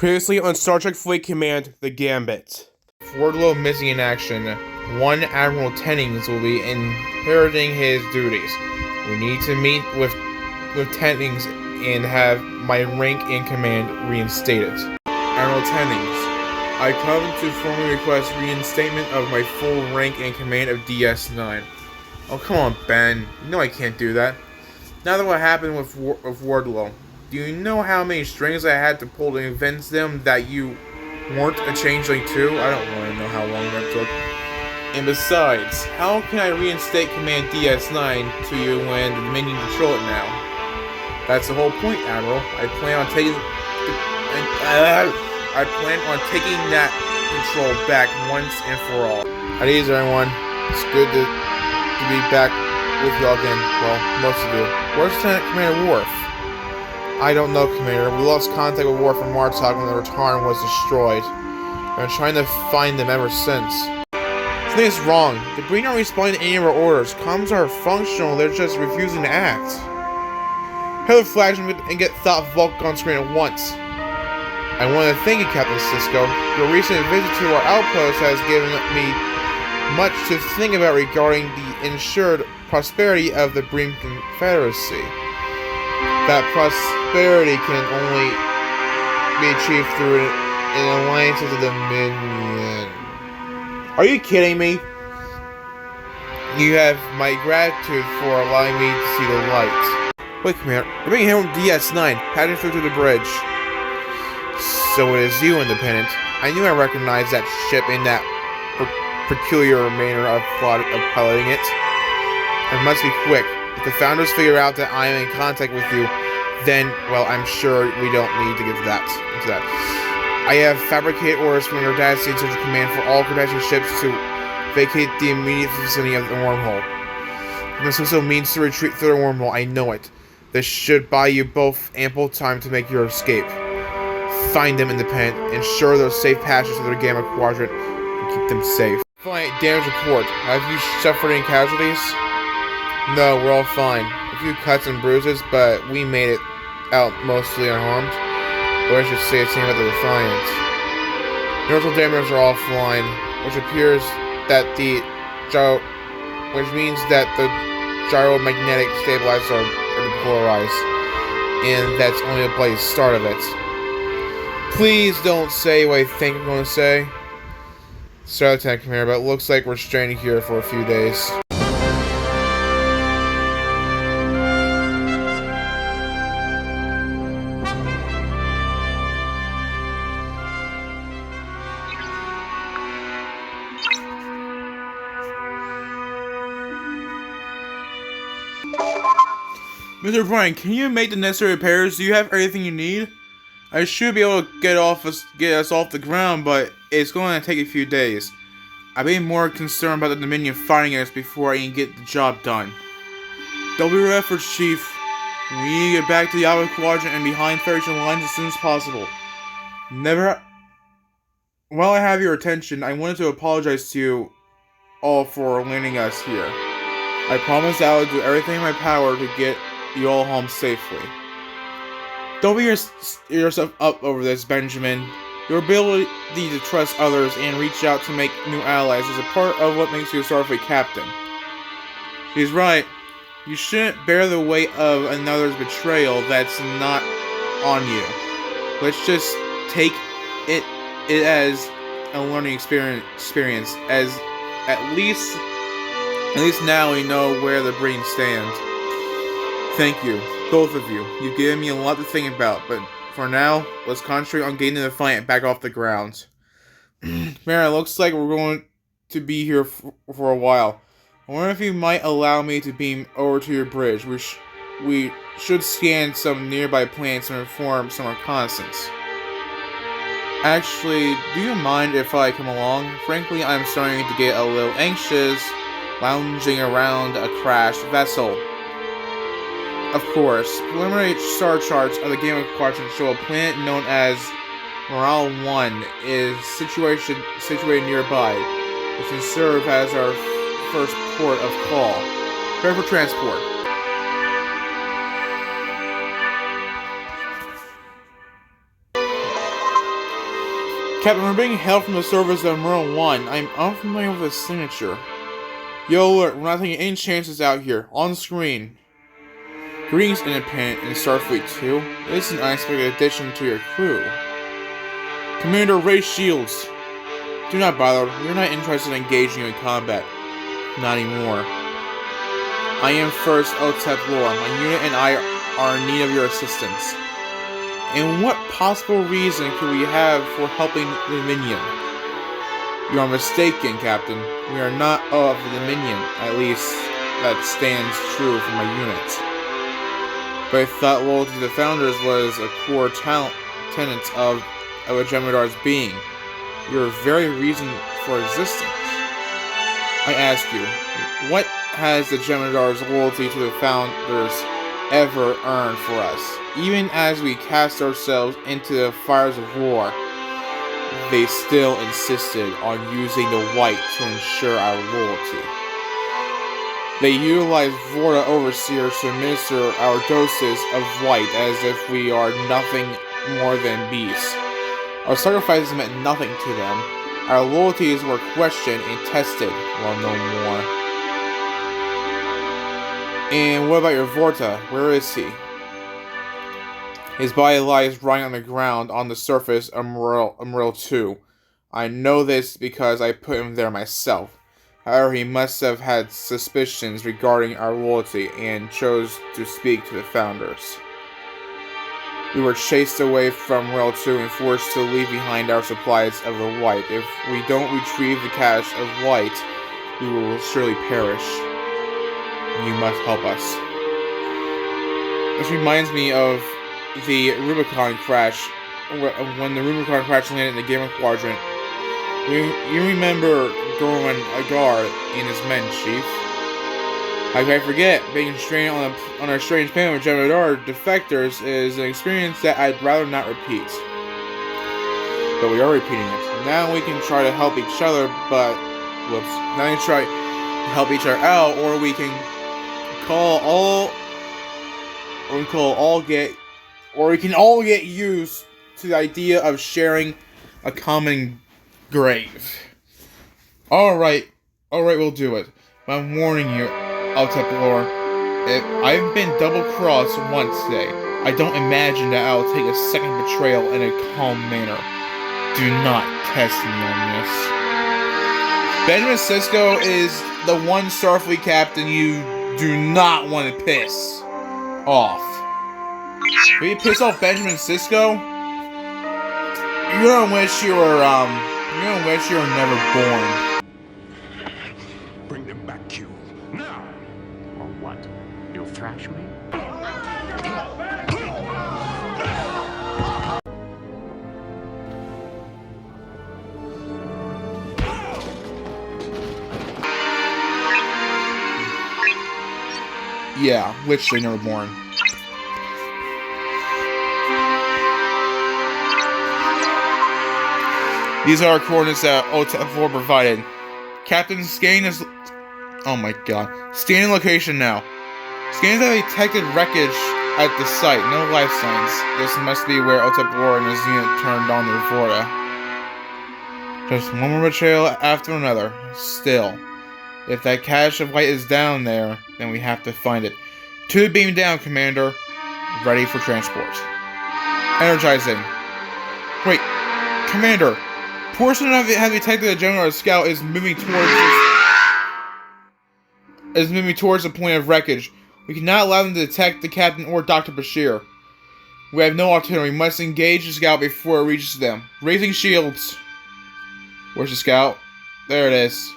Previously on Star Trek Fleet Command, the Gambit. Wardlow missing in action, one Admiral Tennings will be inheriting his duties. We need to meet with Tennings and have my rank in command reinstated. Admiral Tennings, I come to formally request reinstatement of my full rank in command of DS9. Oh, come on, Ben. You know I can't do that. Now that what happened with Wardlow, do you know how many strings I had to pull to convince them that you weren't a changeling too? I don't want to know how long that took. And besides, how can I reinstate Command DS9 to you when the Dominion control it now? That's the whole point, Admiral. I plan on taking that control back once and for all. At ease, everyone. It's good to be back with you all again. Well, most of you. Where's Lieutenant Commander Worf? I don't know, Commander. We lost contact with Worf and Martok when the Retarn was destroyed. I've been trying to find them ever since. Something is wrong. The Breen aren't responding to any of our orders. Comms are functional, they're just refusing to act. Hail the flagship and get Thought Vulcan on screen at once. I want to thank you, Captain Sisko. Your recent visit to our outpost has given me much to think about regarding the ensured prosperity of the Breen Confederacy. That prosperity can only be achieved through an alliance with the Dominion. Are you kidding me? You have my gratitude for allowing me to see the light. Wait, Commander. You're bringing him from DS9, passing through to the bridge. So it is you, Independent. I knew I recognized that ship in that peculiar manner of piloting it. It must be quick. If the Founders figure out that I am in contact with you, then, well, I'm sure we don't need to get into that. I have fabricated orders from your Cardassian Central Command for all Cardassian ships to vacate the immediate vicinity of the wormhole. This also means to retreat through the wormhole, I know it. This should buy you both ample time to make your escape. Find them, Independent, ensure their safe passage to their Gamma Quadrant, and keep them safe. Fine, damage report. Have you suffered any casualties? No, we're all fine. A few cuts and bruises, but we made it out mostly unharmed. Or I should say the same about the Defiant. Neutral damage are offline, which appears that which means that the gyromagnetic stabilizers are depolarized, and that's only the start of it. Please don't say what I think I'm going to say. Sorry, Lieutenant Commander, but it looks like we're stranded here for a few days. Mr. Brian, can you make the necessary repairs? Do you have everything you need? I should be able to get us off the ground, but it's going to take a few days. I've been more concerned about the Dominion fighting us before I can get the job done. Double your efforts, Chief. We need to get back to the Alpha Quadrant and behind Federation lines as soon as possible. While I have your attention, I wanted to apologize to you all for landing us here. I promise I will do everything in my power to get you all home safely. Don't beat yourself up over this, Benjamin. Your ability to trust others and reach out to make new allies is a part of what makes you a Starfleet captain. He's right. You shouldn't bear the weight of another's betrayal that's not on you. Let's just take it as a learning experience, as at least now we know where the Breen stand. Thank you, both of you. You've given me a lot to think about, but for now, let's concentrate on getting the Defiant back off the ground. Mara, it looks like we're going to be here for a while. I wonder if you might allow me to beam over to your bridge. We should scan some nearby planets and perform some reconnaissance. Actually, do you mind if I come along? Frankly, I'm starting to get a little anxious lounging around a crashed vessel. Of course, preliminary star charts of the Gamma Quadrant show a planet known as Morale 1 is situated nearby, which can serve as our first port of call. Prepare for transport. Captain, we're being hailed from the service of Merle 1. I'm unfamiliar with his signature. Yo, alert, we're not taking any chances out here. On screen. Greetings, Independent and Starfleet 2. This is an unexpected addition to your crew. Commander Ray Shields. Do not bother, we're not interested in engaging in combat. Not anymore. I am First Otep Lore. My unit and I are in need of your assistance. And what possible reason could we have for helping the Dominion? You are mistaken, Captain. We are not of the Dominion. At least, that stands true for my unit. But I thought loyalty to the Founders was a core tenet of a Jemadar's being. Your very reason for existence. I ask you, what has the Jemadars' loyalty to the Founders ever earned for us? Even as we cast ourselves into the fires of war, they still insisted on using the white to ensure our loyalty. They utilized Vorta overseers to administer our doses of white as if we are nothing more than beasts. Our sacrifices meant nothing to them. Our loyalties were questioned and tested. Well, no more. And what about your Vorta? Where is he? His body lies lying on the ground on the surface of Merle 2. I know this because I put him there myself. However, he must have had suspicions regarding our loyalty and chose to speak to the Founders. We were chased away from Merle 2 and forced to leave behind our supplies of the white. If we don't retrieve the cache of white, we will surely perish. You must help us. This reminds me of the Rubicon crash, when the Rubicon crash landed in the Gamma Quadrant. You remember Gorman Agar and his men, Chief? How could I forget? Being stranded on a strange planet with Jemadar defectors is an experience that I'd rather not repeat. But we are repeating it. Now we can try to help each other, but... Whoops. Now we can try to help each other out, or we can all get used to the idea of sharing a common grave. Alright, we'll do it. But I'm warning you, Altep Lore, if I've been double-crossed once today, I don't imagine that I'll take a second betrayal in a calm manner. Do not test me on this. Benjamin Sisko is the one Starfleet captain you do not want to piss off. Will you piss off Benjamin Sisko? You're gonna wish you were never born. Bring them back, Q. Now! Or what? You'll thrash me? Yeah, literally never born. These are our coordinates that OTF4 provided. Captain, scanning is... Oh my god. Scanning location now. Scans have detected wreckage at the site. No life signs. This must be where OTF4 and his unit turned on the Vorta. Just one more betrayal after another. Still. If that cache of light is down there, then we have to find it. To the beam down, Commander. Ready for transport. Energizing. Wait. Commander. Portion of it has detected that General Scout is moving towards the point of wreckage. We cannot allow them to detect the Captain or Dr. Bashir. We have no alternative. We must engage the Scout before it reaches them. Raising shields. Where's the Scout? There it is.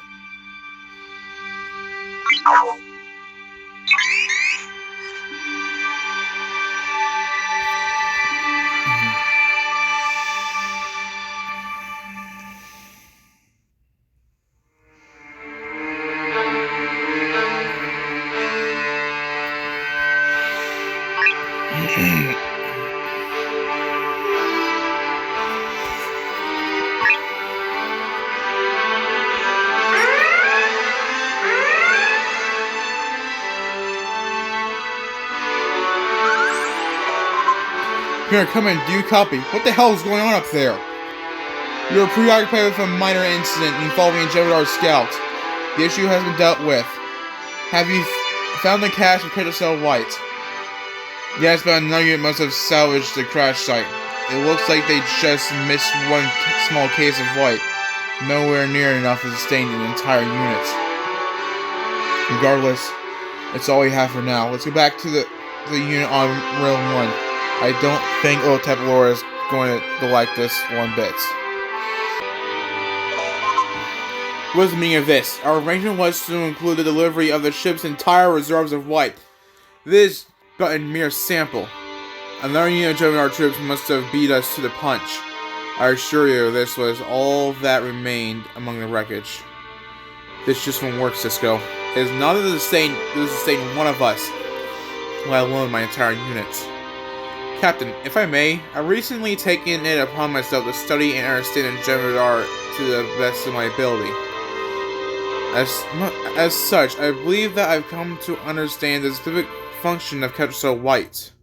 Here, come in. Do you copy? What the hell is going on up there? You were preoccupied with a minor incident involving a Jem'Hadar scout. The issue has been dealt with. Have you found the cache of Crypto Cell White? Yes, but another unit must have salvaged the crash site. It looks like they just missed one small case of white. Nowhere near enough to sustain an entire unit. Regardless, it's all we have for now. Let's go back to the unit on Realm 1. I don't think Otep Laura is going to like this one bit. What is the meaning of this? Our arrangement was to include the delivery of the ship's entire reserves of white. This is but a mere sample. Another unit of our troops must have beat us to the punch. I assure you, this was all that remained among the wreckage. This just won't work, Cisco. It is not to sustain one of us, let alone my entire unit. Captain, if I may, I've recently taken it upon myself to study and understand Jem'Hadar to the best of my ability. As such, I believe that I've come to understand the specific function of Crypto White.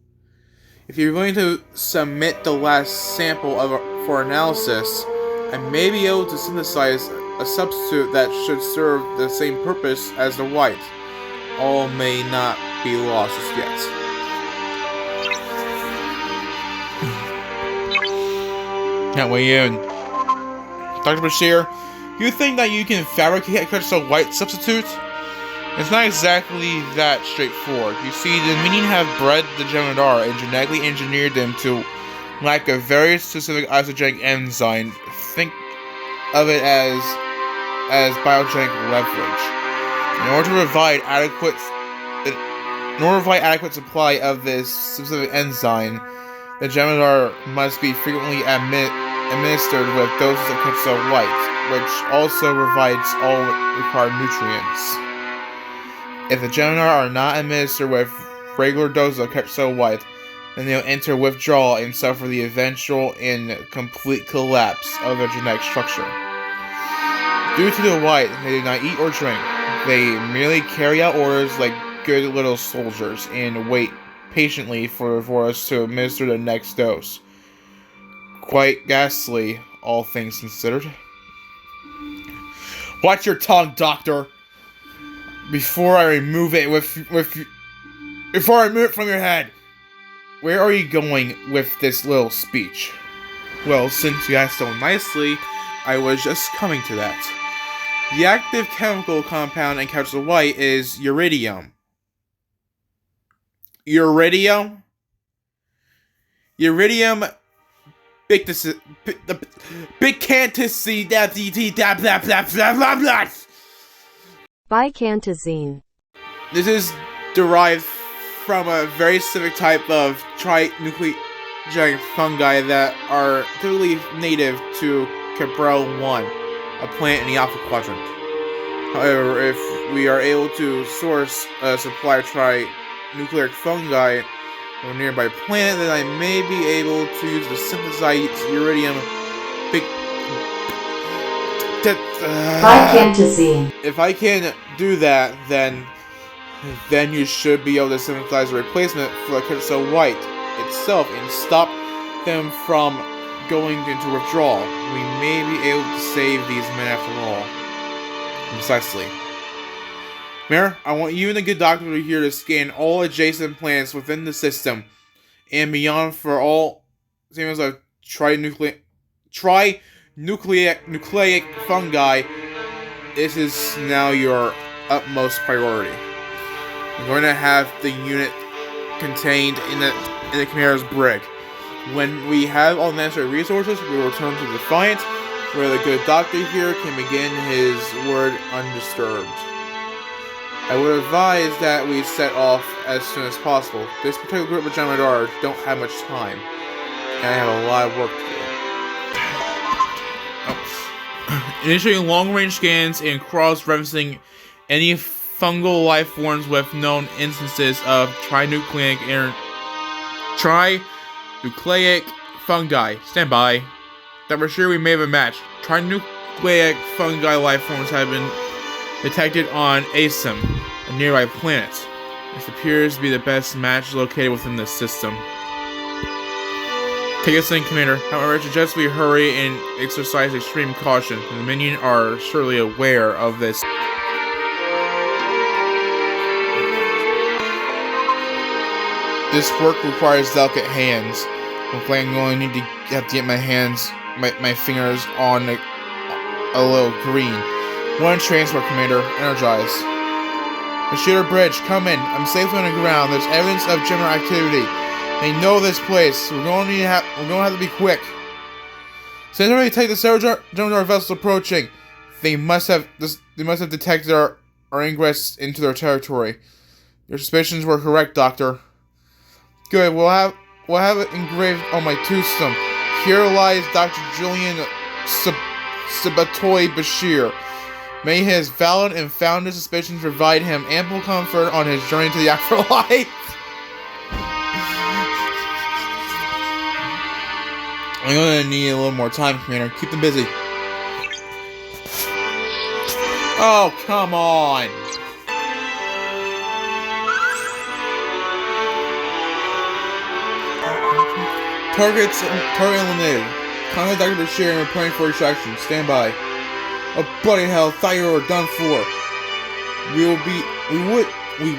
If you're willing to submit the last sample for analysis, I may be able to synthesize a substitute that should serve the same purpose as the white. All may not be lost just yet. Can't weigh in. Dr. Bashir, you think that you can fabricate a Crypto White substitute? It's not exactly that straightforward. You see, the Dominion have bred the Jem'Hadar and genetically engineered them to lack a very specific isogenic enzyme. Think of it as biogenic leverage. In order to provide adequate supply of this specific enzyme, the Jem'Hadar must be frequently administered with doses of Crypto White, which also provides all required nutrients. If the Jem'Hadar are not administered with regular doses of Crypto White, then they'll enter withdrawal and suffer the eventual and complete collapse of their genetic structure. Due to the white, they do not eat or drink. They merely carry out orders like good little soldiers and wait patiently for us to administer the next dose. Quite ghastly, all things considered. Watch your tongue, Doctor! Before I remove it from your head. Where are you going with this little speech? Well, since you asked so nicely, I was just coming to that. The active chemical compound in Crypto White is uridium. Uridium? Uridium bicantazine. This is derived from a very specific type of trinucleogenic fungi that are typically native to Cabrel 1, a planet in the Alpha Quadrant. However, if we are able to source a supply of trinucleic fungi from a nearby planet, then I may be able to use the synthesized uridium bicantazine. If I can do that, then you should be able to synthesize a replacement for the Crypto White itself and stop them from going into withdrawal. We may be able to save these men after all. Precisely. Mayor, I want you and the good doctor here to scan all adjacent planets within the system and beyond for all samples of trinucleic fungi. This is now your utmost priority. I'm going to have the unit contained in the Chimera's brig. When we have all necessary resources, we will return to Defiant, where the good doctor here can begin his work undisturbed. I would advise that we set off as soon as possible. This particular group of Jem'Hadar don't have much time, and I have a lot of work to do. Initiating long-range scans and cross-referencing any fungal life forms with known instances of trinucleic fungi. Stand by. That we're sure we may have a match. Trinucleic fungi life forms have been detected on Asum, a nearby planet. This appears to be the best match located within the system. Take us in, Commander. However, I suggest we hurry and exercise extreme caution. The minions are surely aware of this. This work requires delicate hands. I'm planning on need to have to get my hands, my fingers on a little green. One transport, Commander. Energize. Machida Bridge, come in. I'm safely on the ground. There's evidence of general activity. They know this place. We're going to have to be quick. Since already take the several Gemidar vessels approaching. They must have detected our ingress into their territory. Your suspicions were correct, Doctor. Good. We'll have it engraved on my tombstone. Here lies Dr. Julian Sabatoy Bashir. May his valid and founded suspicions provide him ample comfort on his journey to the afterlife. I'm gonna need a little more time, Commander. Keep them busy. Oh, come on! Target eliminated. Contact Dr. Bashir and preparing for extraction. Stand by. Oh, bloody hell! Thought you were done for. We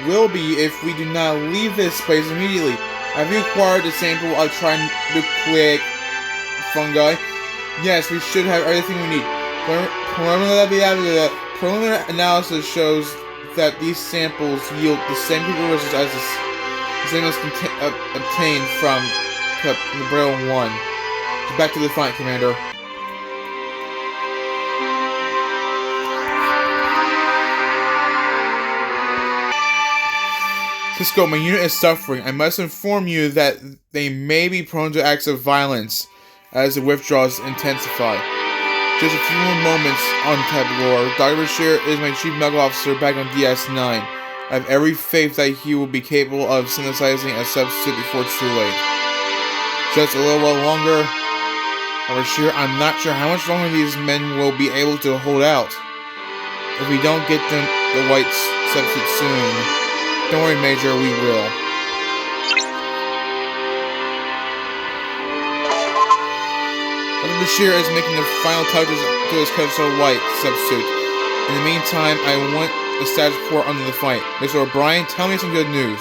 will be if we do not leave this place immediately. Have you acquired the sample of trinucleic fungi? Yes, we should have everything we need. Preliminary analysis shows that these samples yield the same characteristics as the same as obtained from Braille 1. Back to the fight, Commander. Cisco, my unit is suffering. I must inform you that they may be prone to acts of violence as the withdrawals intensify. Just a few more moments on Tabor. Dr. Bashir is my chief medical officer back on DS9. I have every faith that he will be capable of synthesizing a substitute before it's too late. Just a little while longer. Dr. Bashir, I'm not sure how much longer these men will be able to hold out. If we don't get them the white substitute soon, don't worry, Major, we will. Dr. Bashir is making the final touches to his Kevso White substitute. In the meantime, I want the status report under the fight. Mr. O'Brien, tell me some good news.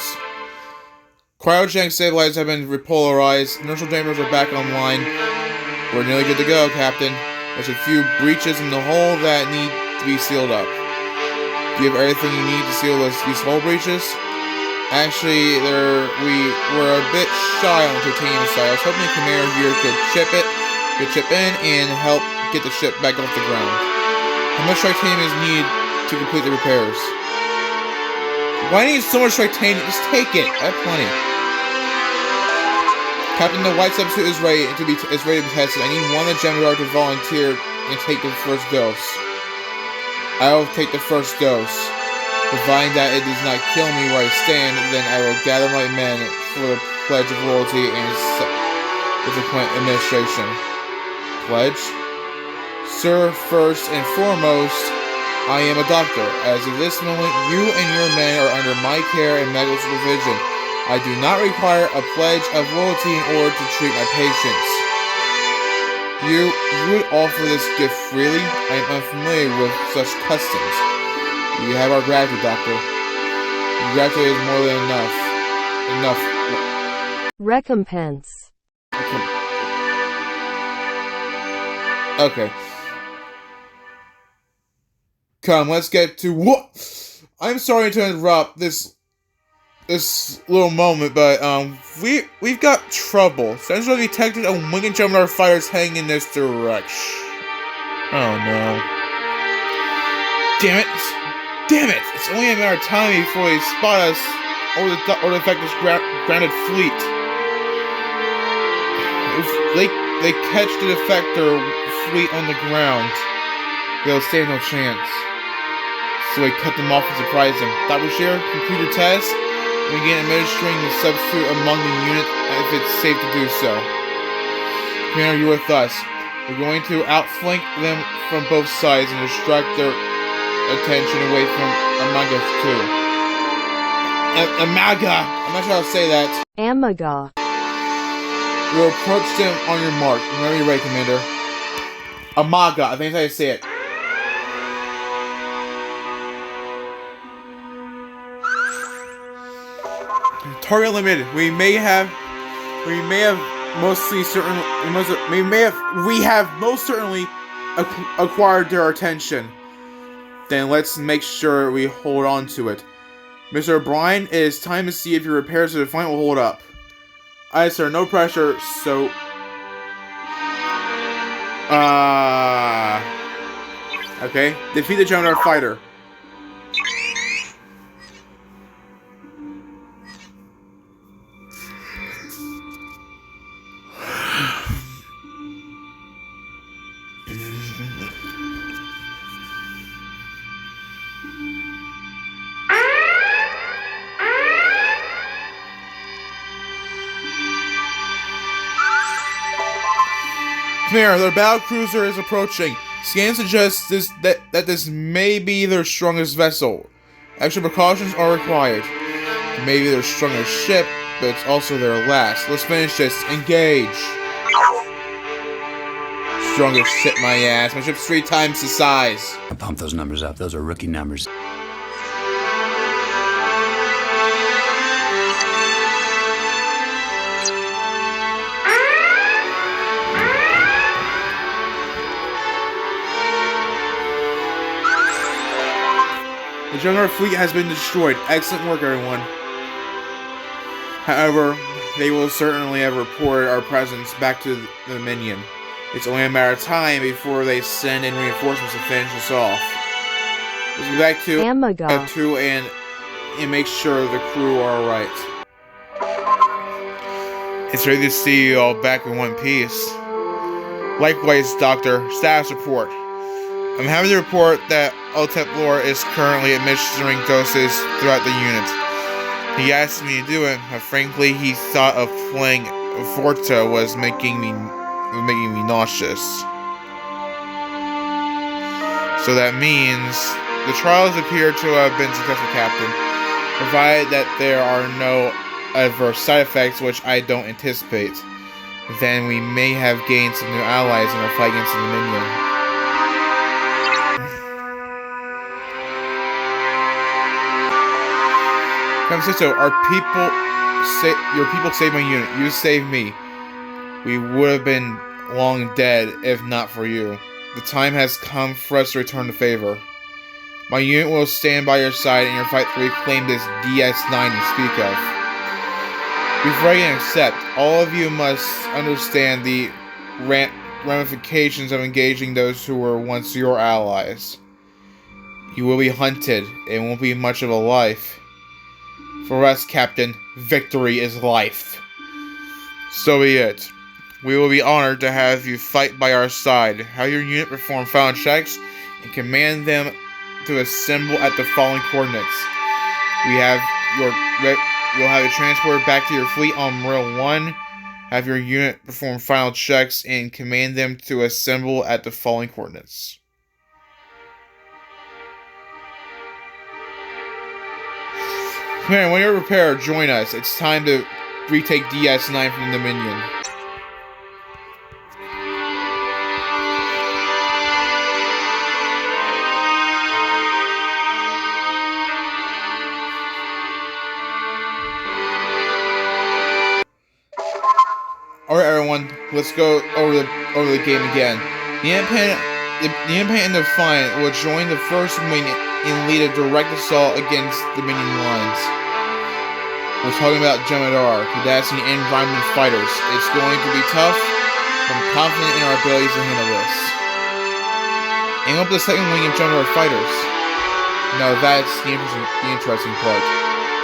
Cryogenic stabilizers have been repolarized. Inertial dampers are back online. We're nearly good to go, Captain. There's a few breaches in the hull that need to be sealed up. Do you have everything you need to seal these hull breaches? Actually, we were a bit shy on the titanium side. I was hoping the commander here could chip in and help get the ship back off the ground. How much titanium is needed to complete the repairs? Why do you need so much titanium? Just take it. I have plenty. Captain, the white substitute is ready to be tested. I need one of the Gemidar to volunteer and take the first dose. I will take the first dose. Providing that it does not kill me where I stand, then I will gather my men for the Pledge of Loyalty and subsequent administration. Pledge? Sir, first and foremost, I am a doctor. As of this moment, you and your men are under my care and medical supervision. I do not require a pledge of loyalty in order to treat my patients. You would offer this gift freely? I am unfamiliar with such customs. You have our gratitude, Doctor. Your gratitude is more than enough. Recompense. Okay. Come, let's get to what? I'm sorry to interrupt this little moment, but we've got trouble. Central detected a winged Gemidar fighters heading in this direction. Oh no! Damn it! Damn it! It's only a matter of time before they spot us or affect this grounded fleet. If they catch the defector fleet on the ground, they'll stand no chance. So we cut them off and surprise them. Dr. Bashir, computer test, and begin administering the substitute among the unit if it's safe to do so. Commander, you're with us. We're going to outflank them from both sides and distract their attention away from Amaga too. Amaga! I'm not sure how to say that. Amaga. You'll approach them on your mark. Whenever you're ready, Commander. Amaga, I think that's how you say it. Target limited. We have most certainly acquired their attention. Then let's make sure we hold on to it. Mr. O'Brien, it is time to see if your repairs to the fight will hold up. Aye, sir, no pressure, so... Okay, defeat the Jem'Hadar fighter. Commander, their battle cruiser is approaching. Scans suggest that this may be their strongest vessel. Extra precautions are required. It may be their strongest ship, but it's also their last. Let's finish this. Engage. Strongest ship, my ass. My ship's 3 times the size. I pump those numbers up. Those are rookie numbers. The Jem'Hadar fleet has been destroyed. Excellent work, everyone. However, they will certainly have reported our presence back to the Dominion. It's only a matter of time before they send in reinforcements to finish us off. Let's go back to Amaga. And make sure the crew are alright. It's ready to see you all back in one piece. Likewise, Doctor. Status report. I'm happy to report that Otep Lore is currently administering doses throughout the unit. He asked me to do it, but frankly, he thought of playing Forta was making me nauseous. So that means the trials appear to have been successful, Captain, provided that there are no adverse side effects, which I don't anticipate. Then we may have gained some new allies in our fight against the Dominion. Consisto, your people saved my unit. You saved me. We would have been long dead if not for you. The time has come for us to return the favor. My unit will stand by your side in your fight to reclaim this DS9 you speak of. Before I can accept, all of you must understand the ramifications of engaging those who were once your allies. You will be hunted. It won't be much of a life. For us, Captain, victory is life. So be it. We will be honored to have you fight by our side. Have your unit perform final checks and command them to assemble at the following coordinates. You'll have it transported back to your fleet on Morale 1. Have your unit perform final checks and command them to assemble at the following coordinates. Commander, when you're prepared, join us. It's time to retake DS9 from the Dominion. Alright, everyone, let's go over the game again. The Independent and Defiant will join the first wing and lead a direct assault against the Dominion lines. We're talking about Jem'Hadar, Cardassian and Romulan fighters. It's going to be tough, but I'm confident in our abilities to handle this. Aim up the second wing of Jem'Hadar fighters. No, that's the interesting part.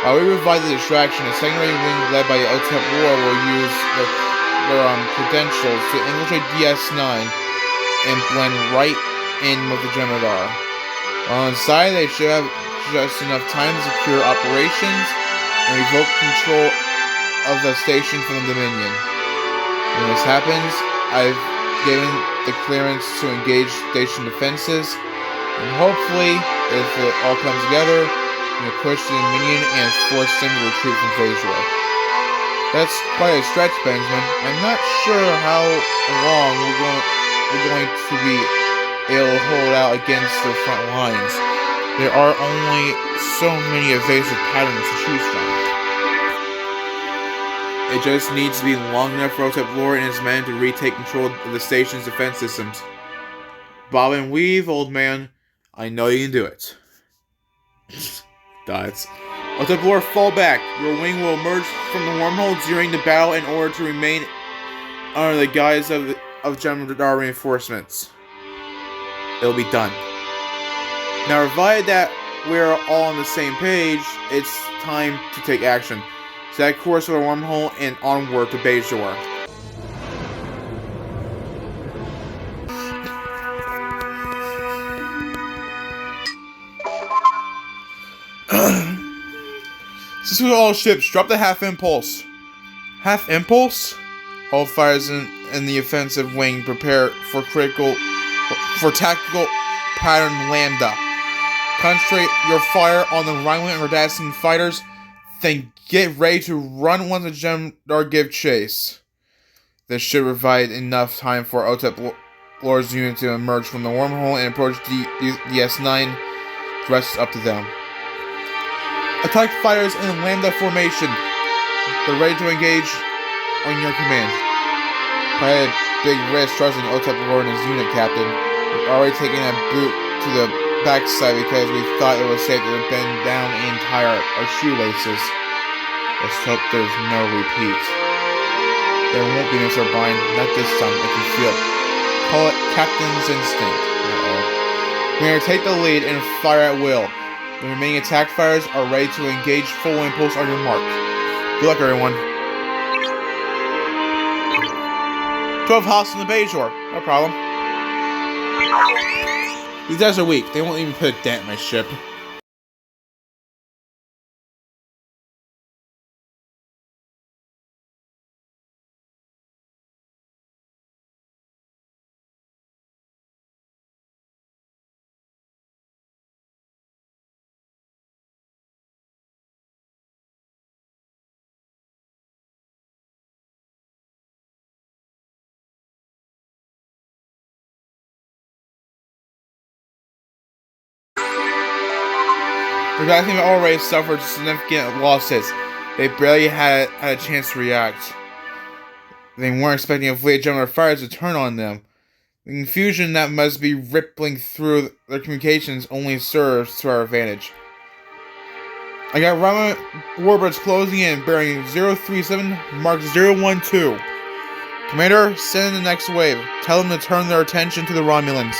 While we provide the distraction, the secondary wing led by Otep War will use their credentials to infiltrate DS9 and blend right in with the Jem'Hadar. While inside, they should have just enough time to secure operations and revoke control of the station from the Dominion. When this happens, I've given the clearance to engage station defenses, and hopefully, if it all comes together, we can push the Dominion and force them to retreat from Phasor. That's quite a stretch, Benjamin. I'm not sure how long we're going to be able to hold out against their front lines. There are only so many evasive patterns to choose from. It just needs to be long enough for Otep Lord and his men to retake control of the station's defense systems. Bob and weave, old man. I know you can do it. Dots. Otep Lord, fall back. Your wing will emerge from the wormhole during the battle in order to remain under the guise of Jem'Hadar reinforcements. It'll be done. Now, provided that we're all on the same page, it's time to take action. Set course for the wormhole and onward to Bajor. This is all ships. Drop the half impulse. Half impulse? All fires in the offensive wing prepare for tactical pattern Lambda. Concentrate your fire on the Rhineland and Cardassian fighters, then get ready to run once the Jem'Hadar give chase. This should provide enough time for Otep Lord's unit to emerge from the wormhole and approach the S9. The rest is up to them. Attack fighters in Lambda formation. They're ready to engage on your command. I had a big risk trusting Otep Lord and his unit captain. We've already taken a boot to the backside because we thought it was safe to bend down and tie our shoelaces. Let's hope there's no repeat. There won't be, Mr. O'Brien. Not this time, I can feel it. Call it Captain's Instinct. We're going to take the lead and fire at will. The remaining attack fighters are ready to engage full impulse on your mark. Good luck, everyone. 12 hostiles in the Bajor. No problem. These guys are weak. They won't even put a dent in my ship. The Cardassian have already suffered significant losses. They barely had a chance to react. They weren't expecting a fleet of Jem'Hadar fighters to turn on them. The confusion that must be rippling through their communications only serves to our advantage. I got Romulan warbirds closing in, bearing 037, mark 012. Commander, send in the next wave. Tell them to turn their attention to the Romulans.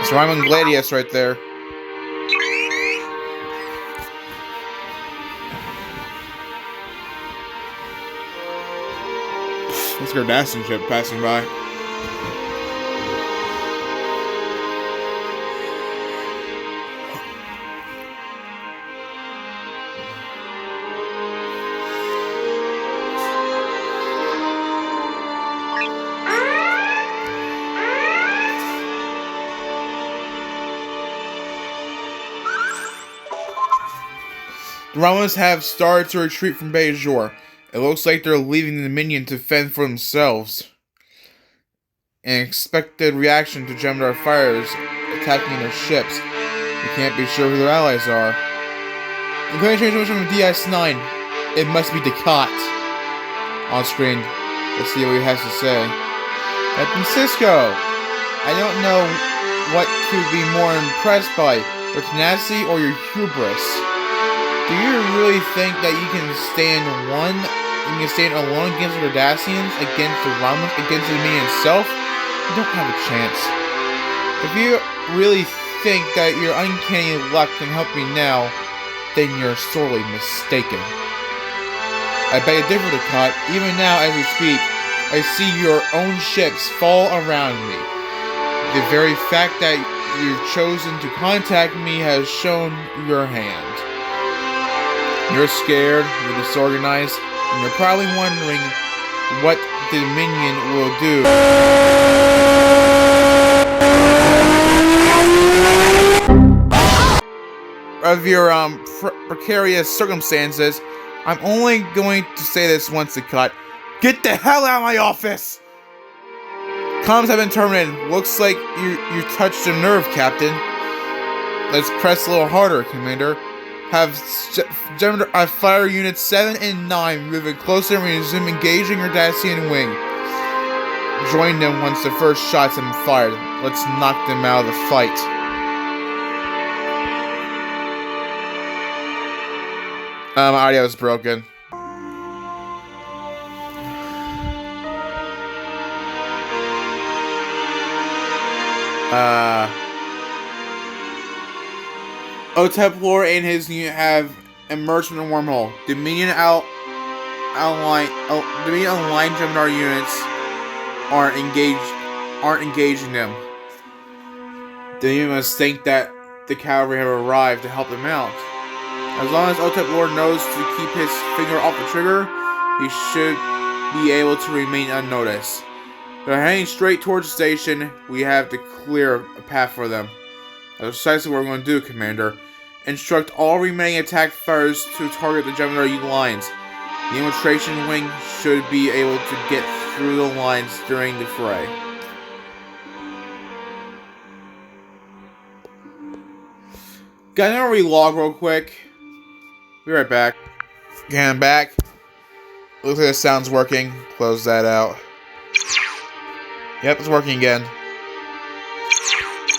It's Romulan Gladius right there. That's a Cardassian ship passing by. The Romulans have started to retreat from Bajor. It looks like they're leaving the Dominion to fend for themselves. An expected reaction to Jem'Hadar fighters attacking their ships. We can't be sure who their allies are. Incoming transmission from DS9. It must be Dukat. On screen. Let's see what he has to say. Captain Sisko, I don't know what to be more impressed by, your tenacity or your hubris. Do you really think that you can stand alone against the Cardassians, against the Romulans, against the Dominion itself? You don't have a chance. If you really think that your uncanny luck can help me now, then you're sorely mistaken. I beg to differ, Dukat. Even now, as we speak, I see your own ships fall around me. The very fact that you've chosen to contact me has shown your hand. You're scared, you're disorganized, and you're probably wondering what the Dominion will do. of your precarious circumstances, I'm only going to say this once to cut. Get the hell out of my office! Comms have been terminated. Looks like you touched a nerve, Captain. Let's press a little harder, Commander. Have Fire Units 7 and 9 moving closer and resume engaging your Dacian wing. Join them once the first shots have been fired. Let's knock them out of the fight. Audio's broken. Otep and his unit have emerged from the wormhole. Dominion aligned Gemini units aren't engaging them. Dominion must think that the cavalry have arrived to help them out. As long as Otep knows to keep his finger off the trigger, he should be able to remain unnoticed. They're heading straight towards the station. We have to clear a path for them. That's precisely what we're going to do, Commander. Instruct all remaining attack fighters to target the Gemini lines. The infiltration wing should be able to get through the lines during the fray. Gonna relog real quick. Be right back. Okay, I'm back. Looks like the sound's working. Close that out. Yep, it's working again.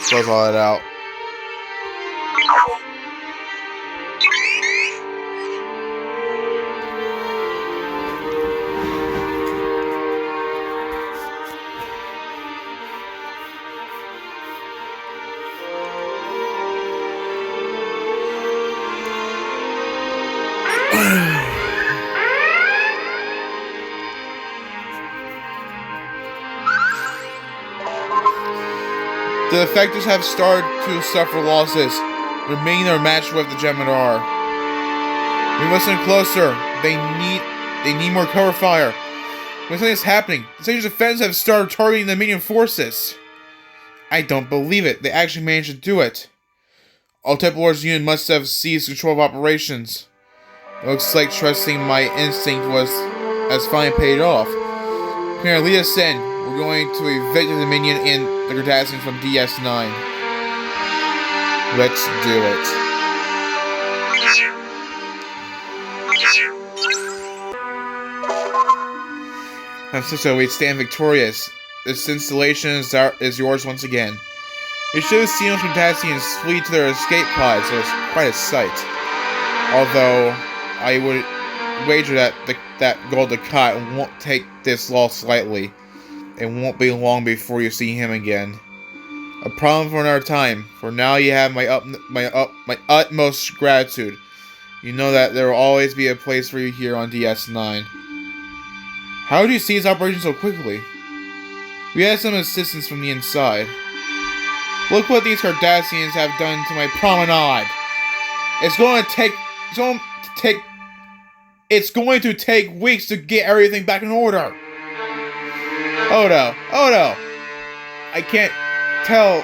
Close all that out. The effectors have started to suffer losses, remaining their match with the Gemini. We must listen closer. They need more cover fire. When something is happening, the station's defense have started targeting the Dominion forces. I don't believe it. They actually managed to do it. Otep unit must have seized control of operations. It looks like trusting my instinct has finally paid off. Come here, lead us in. We're going to evict the Dominion and the Cardassians from DS9. Let's do it. So we stand victorious. This installation is yours once again. It shows seen those Cardassians flee to their escape pods, so it's quite a sight. Although, I would wager that that Gul Dukat won't take this loss lightly. It won't be long before you see him again. A problem for another time. For now, you have my utmost gratitude. You know that there will always be a place for you here on DS9. How did you seize operation so quickly? We had some assistance from the inside. Look what these Cardassians have done to my promenade. It's going to take weeks to get everything back in order. Odo, I can't tell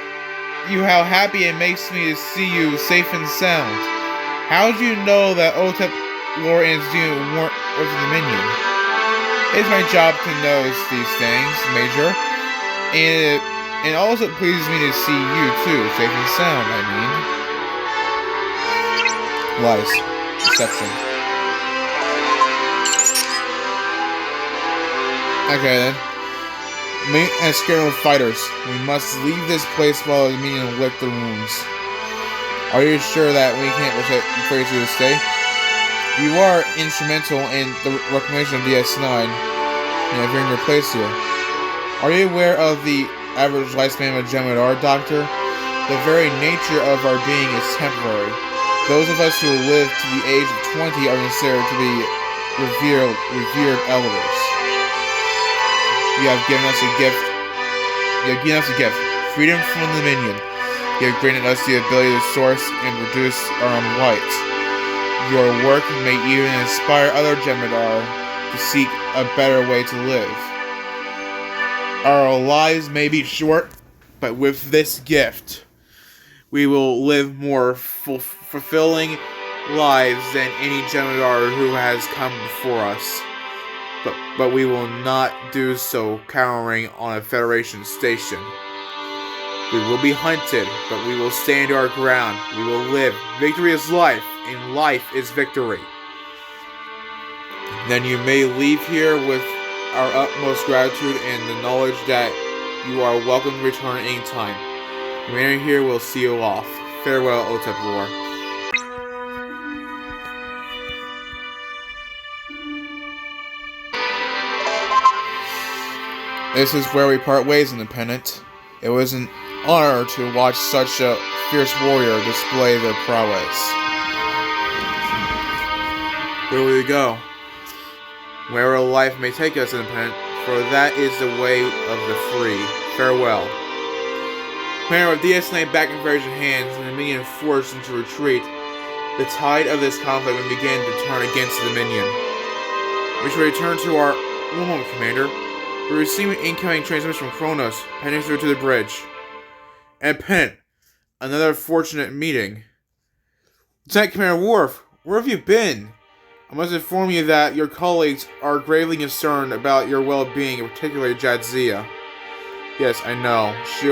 you how happy it makes me to see you safe and sound. How did you know that Otep and his unit weren't with the Dominion? It's my job to know these things, Major. And it also pleases me to see you too, safe and sound, I mean. Lies. Deception. Okay then. Mate and scared fighters. We must leave this place while the Dominion lick their wounds. Are you sure that we can't persuade you to stay? You are instrumental in the reclamation of DS9. If you're in your place here. Are you aware of the average lifespan of a Gemini, Doctor? The very nature of our being is temporary. Those of us who live to the age of 20 are considered to be revered elders. You have given us a gift. Freedom from the Dominion. You have granted us the ability to source and reduce our own light. Your work may even inspire other Gemini to seek a better way to live. Our lives may be short, but with this gift, we will live more fulfilling lives than any Jem'Hadar who has come before us. But we will not do so cowering on a Federation station. We will be hunted, but we will stand our ground. We will live. Victory is life, and life is victory. Then you may leave here with our utmost gratitude and the knowledge that you are welcome to return anytime. Commander here will see you off. Farewell, Otep Lore. This is where we part ways, Independent. It was an honor to watch such a fierce warrior display their prowess. Where will we go? Wherever life may take us, Independent, for that is the way of the free. Farewell. Commander, with DS9 back in Federation hands and the Dominion forced into retreat, the tide of this conflict will begin to turn against the Dominion. We shall return to our... One moment, Commander. We're receiving incoming transmission from Kronos, heading through to the bridge. And Pennant, another fortunate meeting. Lieutenant Commander Worf, where have you been? I must inform you that your colleagues are gravely concerned about your well-being, particularly Jadzia. Yes, I know. She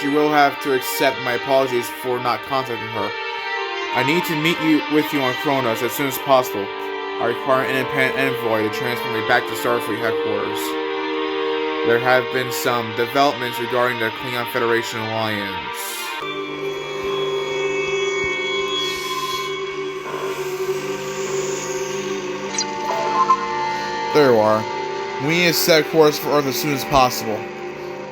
will have to accept my apologies for not contacting her. I need to meet with you on Kronos as soon as possible. I require an independent envoy to transfer me back to Starfleet headquarters. There have been some developments regarding the Klingon Federation alliance. There you are. We need to set course for Earth as soon as possible.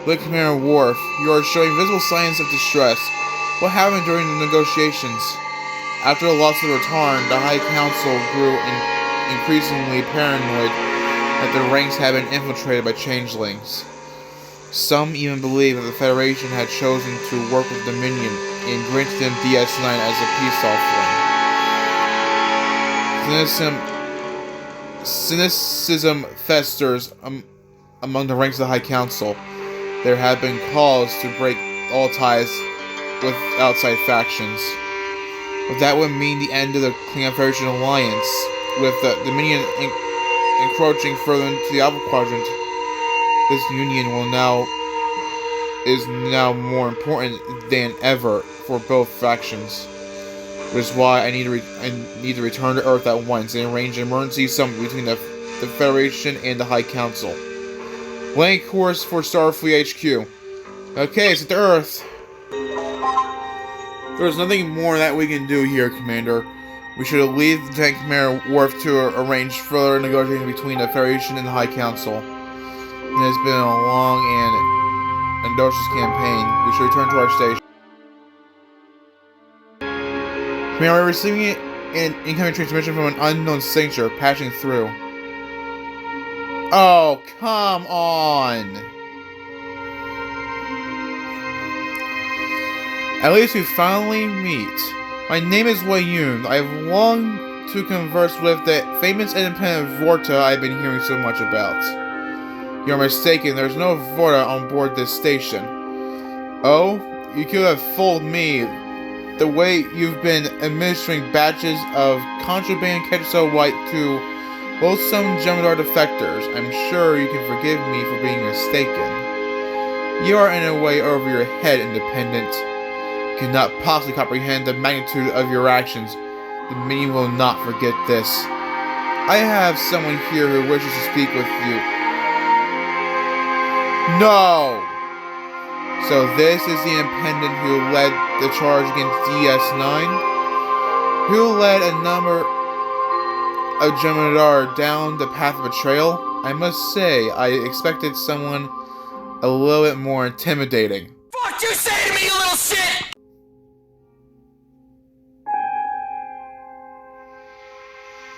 Lieutenant Commander Worf, you are showing visible signs of distress. What happened during the negotiations? After the loss of the Return, the High Council grew increasingly paranoid that the ranks had been infiltrated by changelings. Some even believed that the Federation had chosen to work with Dominion and granted them DS9 as a peace offering. Cynicism festers among the ranks of the High Council. There have been calls to break all ties with outside factions. But that would mean the end of the Klingon Federation alliance, with the Dominion encroaching further into the Alpha Quadrant. This union is now more important than ever for both factions. Which is why I need to return to Earth at once and arrange an emergency summit between the Federation and the High Council. Laying course for Starfleet HQ. Okay, it's at the Earth. There's nothing more that we can do here, Commander. We should leave Lieutenant Commander Worf to arrange further negotiations between the Federation and the High Council. It has been a long and audacious campaign. We should return to our station. Commander, we're receiving an incoming transmission from an unknown signature passing through. Oh, come on! At least we finally meet. My name is Wei Yun. I have longed to converse with the famous independent Vorta I've been hearing so much about. You're mistaken, there's no Vorta on board this station. Oh? You could have fooled me. The way you've been administering batches of contraband Ketso White to loathsome Jem'Hadar defectors, I'm sure you can forgive me for being mistaken. You are in a way over your head, Independent. You cannot possibly comprehend the magnitude of your actions. The Dominion will not forget this. I have someone here who wishes to speak with you. No! So this is the Independent who led the charge against DS9? Who led a number of Jem'Hadar down the path of betrayal? I must say, I expected someone a little bit more intimidating. Fuck you say to me, you little shit!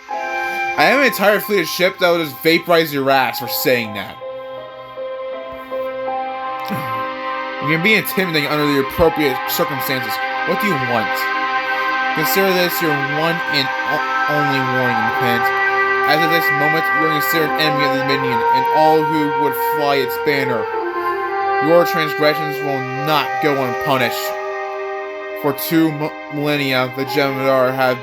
I have an entire fleet of ships that will just vaporize your ass for saying that. You can be intimidating under the appropriate circumstances. What do you want? Consider this your one and only warning, Independent. As of this moment, you are considered an enemy of the Dominion, and all who would fly its banner. Your transgressions will not go unpunished. For 2 millennia, the Jem'Hadar have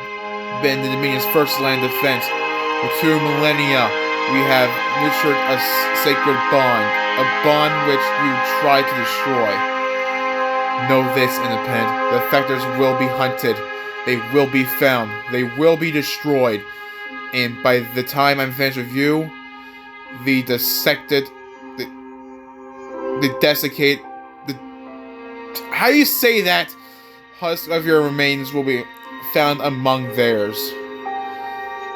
been the Dominion's first line of defense. For 2 millennia, we have nurtured a sacred bond, a bond which you tried to destroy. Know this, Independent. The Defectors will be hunted. They will be found. They will be destroyed. And by the time I'm finished with you, the desected, the desiccate, how do you say that? Husk of your remains will be found among theirs.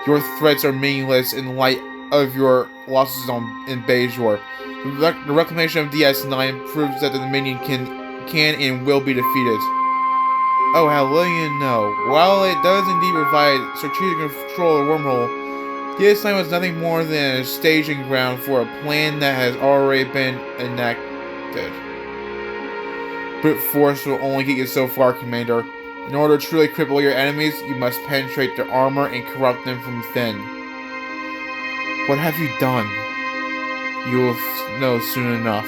Your threats are meaningless in light of your losses in Bajor. The reclamation of DS9 proves that the Dominion can and will be defeated. Oh, how little you know. While it does indeed provide strategic control of the wormhole, DS9 was nothing more than a staging ground for a plan that has already been enacted. Brute force will only get you so far, Commander. In order to truly cripple your enemies, you must penetrate their armor and corrupt them from within. What have you done? You will know soon enough.